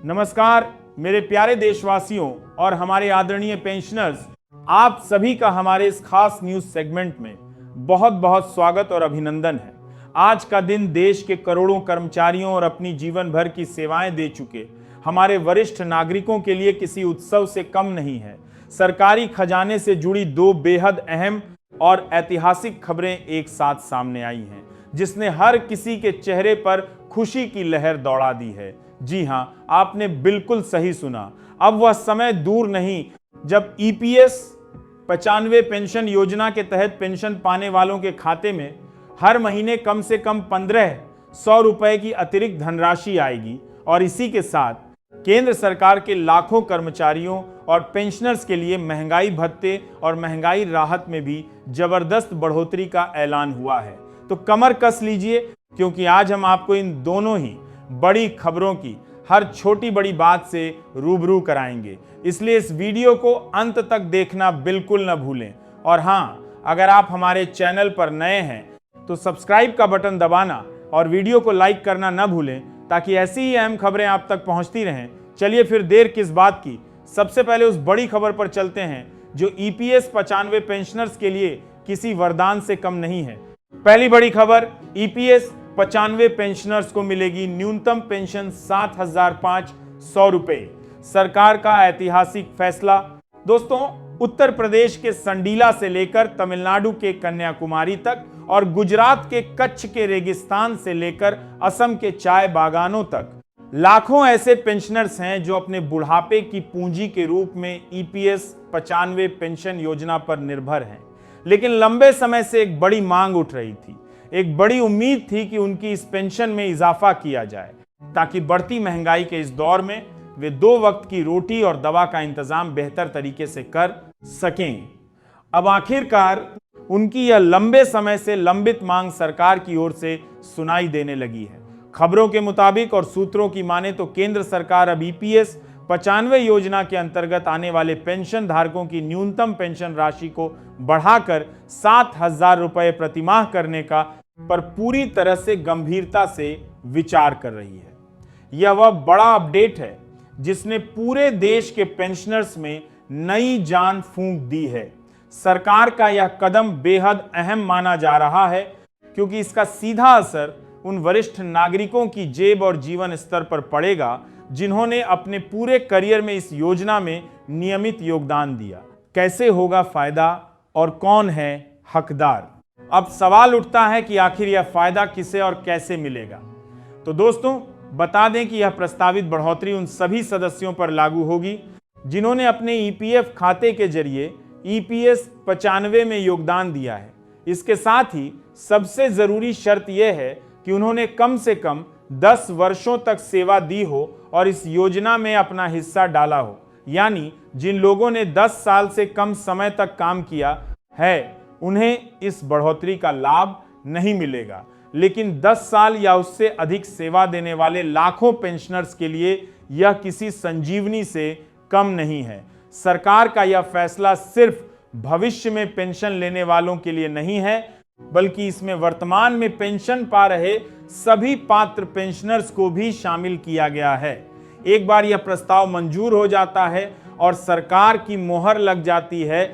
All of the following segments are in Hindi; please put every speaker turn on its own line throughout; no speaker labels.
नमस्कार मेरे प्यारे देशवासियों और हमारे आदरणीय पेंशनर्स, आप सभी का हमारे इस खास न्यूज सेगमेंट में बहुत बहुत स्वागत और अभिनंदन है। आज का दिन देश के करोड़ों कर्मचारियों और अपनी जीवन भर की सेवाएं दे चुके हमारे वरिष्ठ नागरिकों के लिए किसी उत्सव से कम नहीं है। सरकारी खजाने से जुड़ी दो बेहद अहम और ऐतिहासिक खबरें एक साथ सामने आई हैं, जिसने हर किसी के चेहरे पर खुशी की लहर दौड़ा दी है। जी हां, आपने बिल्कुल सही सुना। अब वह समय दूर नहीं जब ईपीएस 95 पेंशन योजना के तहत पेंशन पाने वालों के खाते में हर महीने कम से कम 1500 रुपए की अतिरिक्त धनराशि आएगी और इसी के साथ केंद्र सरकार के लाखों कर्मचारियों और पेंशनर्स के लिए महंगाई भत्ते और महंगाई राहत में भी जबरदस्त बढ़ोतरी का ऐलान हुआ है। तो कमर कस लीजिए, क्योंकि आज हम आपको इन दोनों ही बड़ी खबरों की हर छोटी बड़ी बात से रूबरू कराएंगे। इसलिए इस वीडियो को अंत तक देखना बिल्कुल न भूलें। और हाँ, अगर आप हमारे चैनल पर नए हैं तो सब्सक्राइब का बटन दबाना और वीडियो को लाइक करना न भूलें, ताकि ऐसी ही अहम खबरें आप तक पहुंचती रहें। चलिए फिर देर किस बात की, सबसे पहले उस बड़ी खबर पर चलते हैं जो ईपीएस 95 पेंशनर्स के लिए किसी वरदान से कम नहीं है। पहली बड़ी खबर, ईपीएस 95 पेंशनर्स को मिलेगी न्यूनतम पेंशन 7,500 रुपए। सरकार का ऐतिहासिक फैसला। दोस्तों, उत्तर प्रदेश के संडीला से लेकर तमिलनाडु के कन्याकुमारी तक और गुजरात के कच्छ के रेगिस्तान से लेकर असम के चाय बागानों तक लाखों ऐसे पेंशनर्स हैं जो अपने बुढ़ापे की पूंजी के रूप में ईपीएस 95 पेंशन योजना पर निर्भर हैं। लेकिन लंबे समय से एक बड़ी मांग उठ रही थी, एक बड़ी उम्मीद थी कि उनकी इस पेंशन में इजाफा किया जाए, ताकि बढ़ती महंगाई के इस दौर में वे 2 वक्त की रोटी और दवा का इंतजाम बेहतर तरीके से कर सकें। अब आखिरकार उनकी यह लंबे समय से लंबित मांग सरकार की ओर से सुनाई देने लगी है। खबरों के मुताबिक और सूत्रों की माने तो केंद्र सरकार अब ईपीएस 95 योजना के अंतर्गत आने वाले पेंशन धारकों की न्यूनतम पेंशन राशि को बढ़ाकर 7,000 रुपए प्रतिमाह करने का पर पूरी तरह से गंभीरता से विचार कर रही है। यह वह बड़ा अपडेट है जिसने पूरे देश के पेंशनर्स में नई जान फूंक दी है। सरकार का यह कदम बेहद अहम माना जा रहा है, क्योंकि इसका सीधा असर उन वरिष्ठ नागरिकों की जेब और जीवन स्तर पर पड़ेगा जिन्होंने अपने पूरे करियर में इस योजना में नियमित योगदान दिया। कैसे होगा फायदा और कौन है हकदार? अब सवाल उठता है कि आखिर यह फायदा किसे और कैसे मिलेगा। तो दोस्तों, बता दें कि यह प्रस्तावित बढ़ोतरी उन सभी सदस्यों पर लागू होगी जिन्होंने अपने ईपीएफ खाते के जरिए ईपीएस 95 में योगदान दिया है। इसके साथ ही सबसे जरूरी शर्त यह है कि उन्होंने कम से कम 10 वर्षों तक सेवा दी हो और इस योजना में अपना हिस्सा डाला हो। यानी जिन लोगों ने 10 साल से कम समय तक काम किया है उन्हें इस बढ़ोतरी का लाभ नहीं मिलेगा, लेकिन 10 साल या उससे अधिक सेवा देने वाले लाखों पेंशनर्स के लिए यह किसी संजीवनी से कम नहीं है। सरकार का यह फैसला सिर्फ भविष्य में पेंशन लेने वालों के लिए नहीं है, बल्कि इसमें वर्तमान में पेंशन पा रहे सभी पात्र पेंशनर्स को भी शामिल किया गया है। एक बार यह प्रस्ताव मंजूर हो जाता है और सरकार की मोहर लग जाती है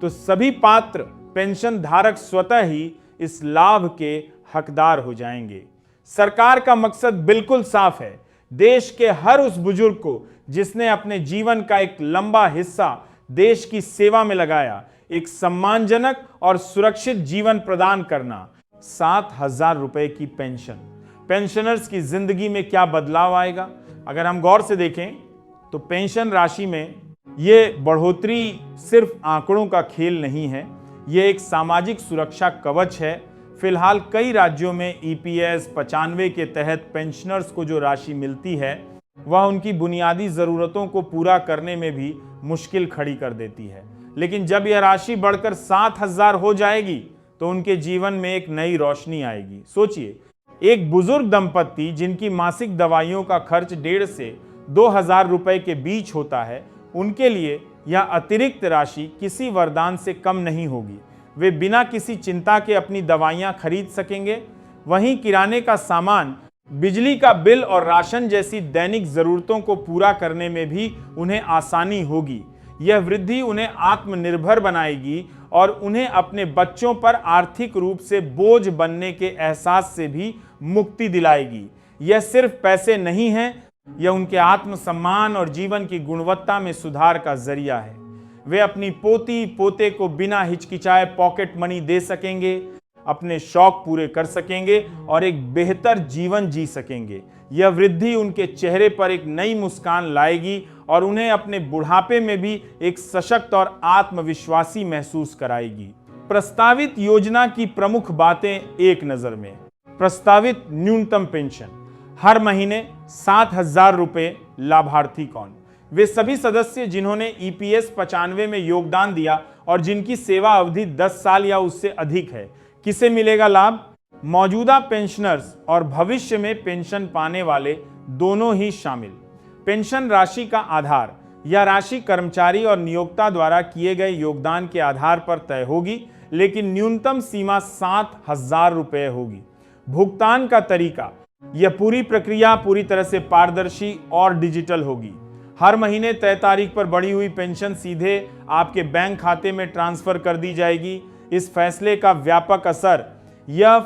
तो सभी पात्र पेंशन धारक स्वतः ही इस लाभ के हकदार हो जाएंगे। सरकार का मकसद बिल्कुल साफ है, देश के हर उस बुजुर्ग को जिसने अपने जीवन का एक लंबा हिस्सा देश की सेवा में लगाया, एक सम्मानजनक और सुरक्षित जीवन प्रदान करना। 7,000 रुपए की पेंशन, पेंशनर्स की जिंदगी में क्या बदलाव आएगा? अगर हम गौर से देखें तो पेंशन राशि में यह बढ़ोतरी सिर्फ आंकड़ों का खेल नहीं है, यह एक सामाजिक सुरक्षा कवच है। फिलहाल कई राज्यों में ईपीएस 95 के तहत पेंशनर्स को जो राशि मिलती है वह उनकी बुनियादी जरूरतों को पूरा करने में भी मुश्किल खड़ी कर देती है। लेकिन जब यह राशि बढ़कर 7,000 हो जाएगी तो उनके जीवन में एक नई रोशनी आएगी। सोचिए, एक बुजुर्ग दंपत्ति जिनकी मासिक दवाइयों का खर्च 1,500 से 2,000 रुपए के बीच होता है, उनके लिए यह अतिरिक्त राशि किसी वरदान से कम नहीं होगी। वे बिना किसी चिंता के अपनी दवाइयां खरीद सकेंगे। वहीं किराने का सामान बिजली का बिल और राशन जैसी दैनिक जरूरतों को पूरा करने में भी उन्हें आसानी होगी। यह वृद्धि उन्हें आत्मनिर्भर बनाएगी और उन्हें अपने बच्चों पर आर्थिक रूप से बोझ बनने के एहसास से भी मुक्ति दिलाएगी। यह सिर्फ पैसे नहीं है, यह उनके आत्मसम्मान और जीवन की गुणवत्ता में सुधार का जरिया है। वे अपनी पोती पोते को बिना हिचकिचाए पॉकेट मनी दे सकेंगे, अपने शौक पूरे कर सकेंगे और एक बेहतर जीवन जी सकेंगे। यह वृद्धि उनके चेहरे पर एक नई मुस्कान लाएगी और उन्हें अपने बुढ़ापे में भी एक सशक्त और आत्मविश्वासी महसूस कराएगी। प्रस्तावित योजना की प्रमुख बातें एक नजर में। प्रस्तावित न्यूनतम पेंशन, हर महीने 7,000 रुपए। लाभार्थी कौन? वे सभी सदस्य जिन्होंने ईपीएस 95 में योगदान दिया और जिनकी सेवा अवधि 10 साल या उससे अधिक है। किसे मिलेगा लाभ? मौजूदा पेंशनर्स और भविष्य में पेंशन पाने वाले दोनों ही शामिल। पेंशन राशि का आधार, यह राशि कर्मचारी और नियोक्ता द्वारा किए गए योगदान के आधार पर तय होगी, लेकिन न्यूनतम सीमा 7,000 रुपए होगी। भुगतान का तरीका, यह पूरी प्रक्रिया पूरी तरह से पारदर्शी और डिजिटल होगी। हर महीने तय तारीख पर बढ़ी हुई पेंशन सीधे आपके बैंक खाते में ट्रांसफर कर दी जाएगी। इस फैसले का व्यापक असर, यह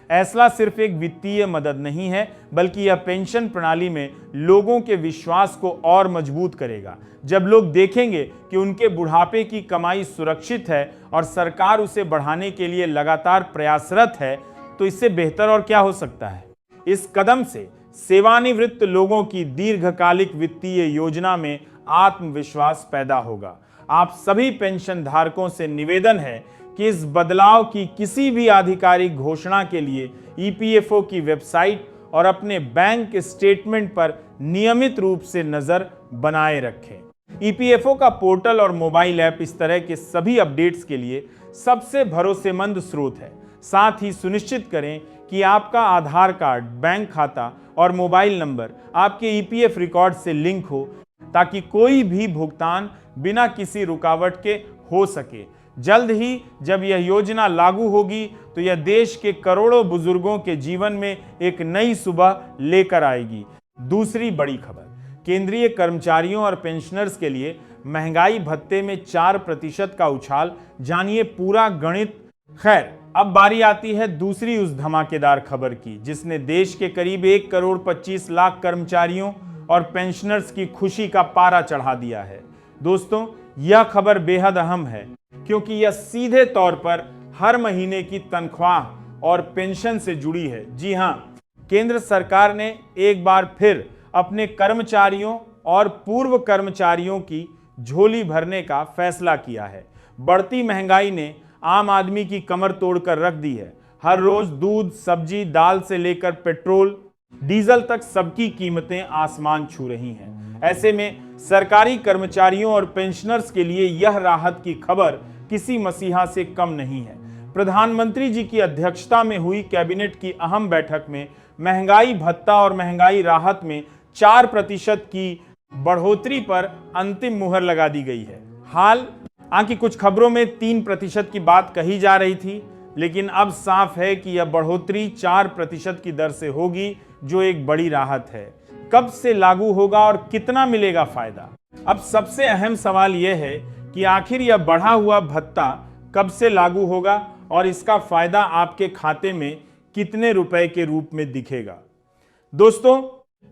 फैसला सिर्फ एक वित्तीय मदद नहीं है, बल्कि यह पेंशन प्रणाली में लोगों के विश्वास को और मजबूत करेगा। जब लोग देखेंगे कि उनके बुढ़ापे की कमाई सुरक्षित है और सरकार उसे बढ़ाने के लिए लगातार प्रयासरत है, तो इससे बेहतर और क्या हो सकता है। इस कदम से सेवानिवृत्त लोगों की दीर्घकालिक वित्तीय योजना में आत्मविश्वास पैदा होगा। आप सभी पेंशन धारकों से निवेदन है कि इस बदलाव की किसी भी आधिकारिक घोषणा के लिए ईपीएफओ की वेबसाइट और अपने बैंक स्टेटमेंट पर नियमित रूप से नजर बनाए रखें। ईपीएफओ का पोर्टल और मोबाइल ऐप इस तरह के सभी अपडेट्स के लिए सबसे भरोसेमंद स्रोत है। साथ ही सुनिश्चित करें कि आपका आधार कार्ड, बैंक खाता और मोबाइल नंबर आपके ईपीएफ रिकॉर्ड से लिंक हो, ताकि कोई भी भुगतान बिना किसी रुकावट के हो सके। जल्द ही जब यह योजना लागू होगी तो यह देश के करोड़ों बुजुर्गों के जीवन में एक नई सुबह लेकर आएगी। दूसरी बड़ी खबर, केंद्रीय कर्मचारियों और पेंशनर्स के लिए महंगाई भत्ते में 4% का उछाल। जानिए पूरा गणित। खैर, अब बारी आती है दूसरी उस धमाकेदार खबर की, जिसने देश के करीब 1,25,00,000 कर्मचारियों और पेंशनर्स की खुशी का पारा चढ़ा दिया है। दोस्तों, यह खबर बेहद अहम है, क्योंकि यह सीधे तौर पर हर महीने की तनख्वाह और पेंशन से जुड़ी है। जी हां, केंद्र सरकार ने एक बार फिर अपने कर्मचारियों और पूर्व कर्मचारियों की झोली भरने का फैसला किया है। बढ़ती महंगाई ने आम आदमी की कमर तोड़कर रख दी है। हर रोज दूध, सब्जी, दाल से लेकर पेट्रोल, डीजल तक सबकी कीमतें आसमान छू रही हैं। ऐसे में सरकारी कर्मचारियों और पेंशनर्स के लिए यह राहत की खबर किसी मसीहा से कम नहीं है। प्रधानमंत्री जी की अध्यक्षता में हुई कैबिनेट की अहम बैठक में महंगाई भत्ता और महंगाई राहत में 4% की बढ़ोतरी पर अंतिम मुहर लगा दी गई है। हालांकि कुछ खबरों में 3% की बात कही जा रही थी, लेकिन अब साफ है कि यह बढ़ोतरी 4% की दर से होगी, जो एक बड़ी राहत है। कब से लागू होगा और कितना मिलेगा फायदा? अब सबसे अहम सवाल यह है कि आखिर यह बढ़ा हुआ भत्ता कब से लागू होगा और इसका फायदा आपके खाते में कितने रुपए के रूप में दिखेगा। दोस्तों,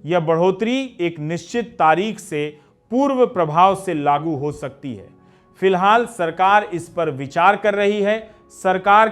यह बढ़ोतरी एक निश्चित तारीख से पूर्व प्रभाव से लागू हो सकती है। फिलहाल सरकार इस पर विचार कर रही है, सरकार,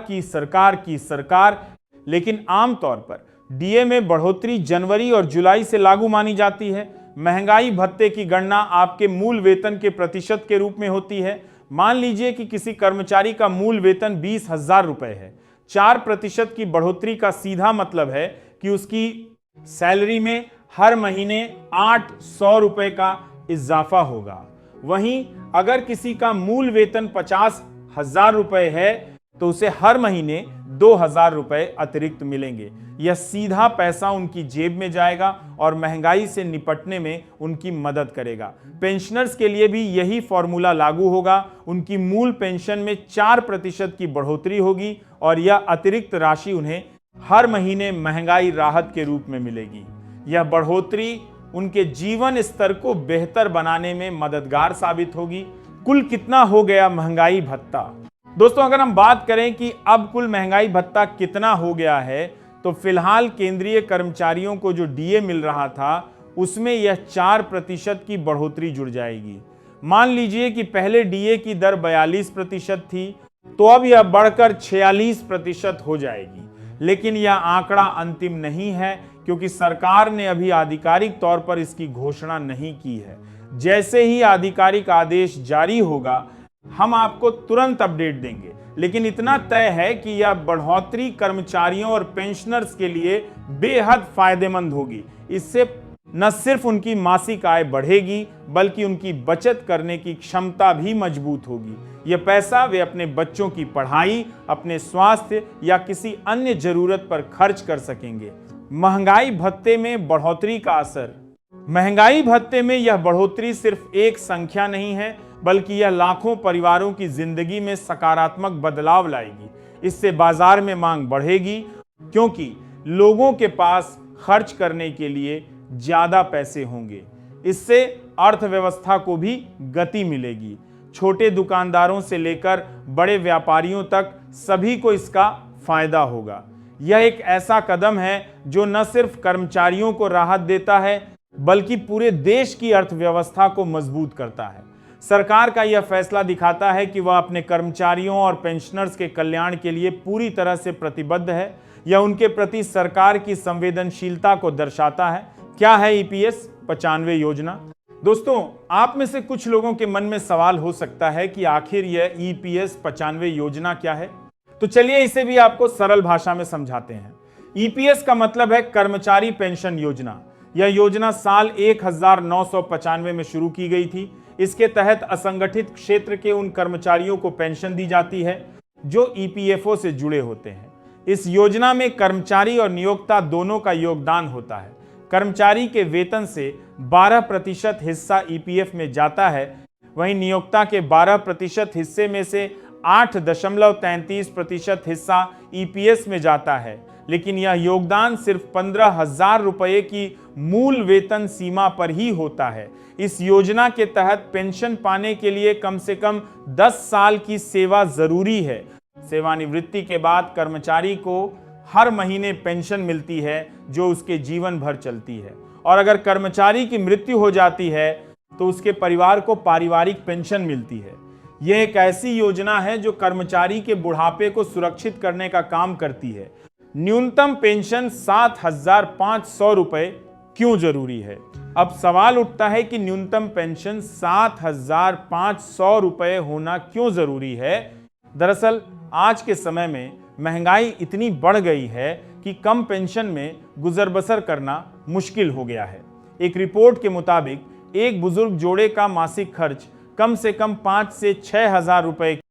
लेकिन आमतौर पर डीए में बढ़ोतरी जनवरी और जुलाई से लागू मानी जाती है। महंगाई भत्ते की गणना आपके मूल वेतन के प्रतिशत के रूप में होती है। मान लीजिए कि किसी कर्मचारी का मूल वेतन 20,000 रुपए है। 4% की बढ़ोतरी का सीधा मतलब है कि उसकी सैलरी में हर महीने 800 रुपए का इजाफा होगा। वहीं अगर किसी का मूल वेतन 50,000 रुपए है तो उसे हर महीने 2,000 रुपए अतिरिक्त मिलेंगे। यह सीधा पैसा उनकी जेब में जाएगा और महंगाई से निपटने में उनकी मदद करेगा। पेंशनर्स के लिए भी यही फॉर्मूला लागू होगा। उनकी मूल पेंशन में 4% की बढ़ोतरी होगी और यह अतिरिक्त राशि उन्हें हर महीने महंगाई राहत के रूप में मिलेगी। यह बढ़ोतरी उनके जीवन स्तर को बेहतर बनाने में मददगार साबित होगी। कुल कितना हो गया महंगाई भत्ता? दोस्तों, अगर हम बात करें कि अब कुल महंगाई भत्ता कितना हो गया है, तो फिलहाल केंद्रीय कर्मचारियों को जो डीए मिल रहा था उसमें यह 4% की बढ़ोतरी जुड़ जाएगी। मान लीजिए कि पहले डीए की दर 42% थी, तो अब यह बढ़कर 46% हो जाएगी। लेकिन यह आंकड़ा अंतिम नहीं है, क्योंकि सरकार ने अभी आधिकारिक तौर पर इसकी घोषणा नहीं की है। जैसे ही आधिकारिक आदेश जारी होगा, हम आपको तुरंत अपडेट देंगे। लेकिन इतना तय है कि यह बढ़ोतरी कर्मचारियों और पेंशनर्स के लिए बेहद फायदेमंद होगी। इससे न सिर्फ उनकी मासिक आय बढ़ेगी, बल्कि उनकी बचत करने की क्षमता भी मजबूत होगी। यह पैसा वे अपने बच्चों की पढ़ाई, अपने स्वास्थ्य या किसी अन्य जरूरत पर खर्च कर सकेंगे। महंगाई भत्ते में बढ़ोतरी का असर। महंगाई भत्ते में यह बढ़ोतरी सिर्फ एक संख्या नहीं है, बल्कि यह लाखों परिवारों की जिंदगी में सकारात्मक बदलाव लाएगी। इससे बाजार में मांग बढ़ेगी, क्योंकि लोगों के पास खर्च करने के लिए ज्यादा पैसे होंगे। इससे अर्थव्यवस्था को भी गति मिलेगी। छोटे दुकानदारों से लेकर बड़े व्यापारियों तक सभी को इसका फायदा होगा। यह एक ऐसा कदम है जो न सिर्फ कर्मचारियों को राहत देता है, बल्कि पूरे देश की अर्थव्यवस्था को मजबूत करता है। सरकार का यह फैसला दिखाता है कि वह अपने कर्मचारियों और पेंशनर्स के कल्याण के लिए पूरी तरह से प्रतिबद्ध है। यह उनके प्रति सरकार की संवेदनशीलता को दर्शाता है। क्या है ईपीएस 95 योजना? दोस्तों, आप में से कुछ लोगों के मन में सवाल हो सकता है कि आखिर यह ईपीएस 95 योजना क्या है। तो चलिए इसे भी आपको सरल भाषा में समझाते हैं। ईपीएस का मतलब है कर्मचारी पेंशन योजना। यह योजना साल 1995 में शुरू की गई थी। इसके तहत असंगठित क्षेत्र के उन कर्मचारियों को पेंशन दी जाती है जो ईपीएफओ से जुड़े होते हैं। इस योजना में कर्मचारी और नियोक्ता दोनों का योगदान होता है। कर्मचारी के वेतन से 12% हिस्सा ईपीएफ में जाता है, वहीं नियोक्ता के 12% हिस्से में से 8.33% हिस्सा ईपीएस में जाता है। लेकिन यह योगदान सिर्फ 15,000 रुपये की मूल वेतन सीमा पर ही होता है। इस योजना के तहत पेंशन पाने के लिए कम से कम 10 साल की सेवा जरूरी है। सेवानिवृत्ति के बाद कर्मचारी को हर महीने पेंशन मिलती है जो उसके जीवन भर चलती है। और अगर कर्मचारी की मृत्यु हो जाती है तो उसके परिवार को पारिवारिक पेंशन मिलती है। यह एक ऐसी योजना है जो कर्मचारी के बुढ़ापे को सुरक्षित करने का काम करती है। न्यूनतम पेंशन 7,500 रुपए क्यों जरूरी है? अब सवाल उठता है कि न्यूनतम पेंशन 7,500 रुपए होना क्यों जरूरी है? दरअसल आज के समय में महंगाई इतनी बढ़ गई है कि कम पेंशन में गुजर बसर करना मुश्किल हो गया है। एक रिपोर्ट के मुताबिक एक बुजुर्ग जोड़े का मासिक खर्च कम से कम 5 से 6 हजार रुपए